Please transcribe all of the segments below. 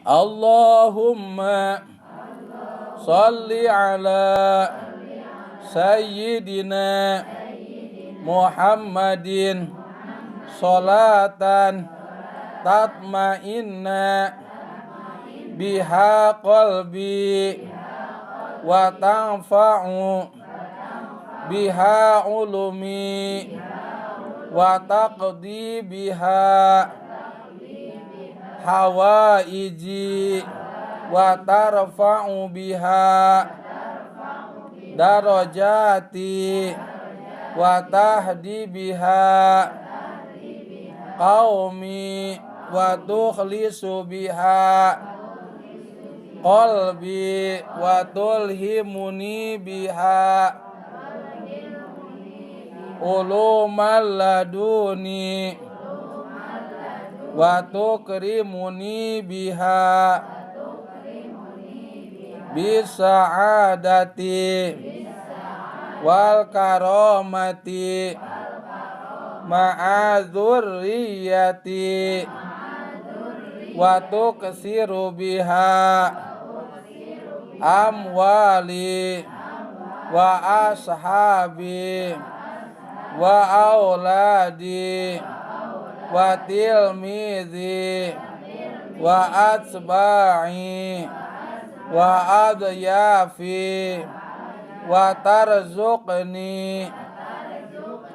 Allahumma salli ala Sayyidina Muhammadin salatan tatma'inna biha qalbi wa tanfa'u biha ulumi wa taqdi biha hawaiji wa tarfa'u biha darajati wa tahdi biha qaumi wa tukhlisu biha qalbi wa tulhimuni biha ulumal laduni wa tukrimuni biha bisa'adati wal karamati ma'adzurriyati wa tuksiru biha amwali wa ashabi wa auladi wa tilmizi wa atba'i wa adyafi wa tarzuqni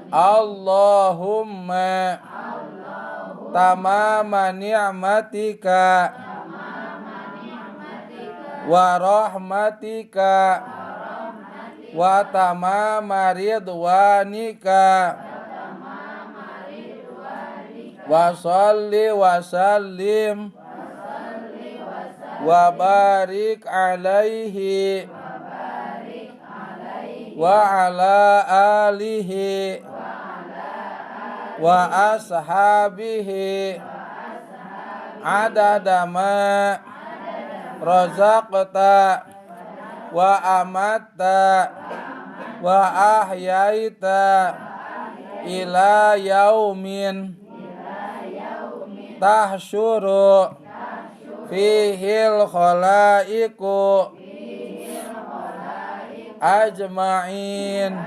Allahumma tamama ni'matika wa rahmatika wa tamama ridwanika wa salli wa sallim wa barik alaihi wa ala alihi wa ashabihi adada ma razaqta wa amatta wa ahyaita ila yaumin tahsyuru fihil khalaiku ajma'in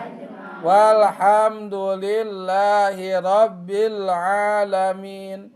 walhamdulillahi rabbil alamin.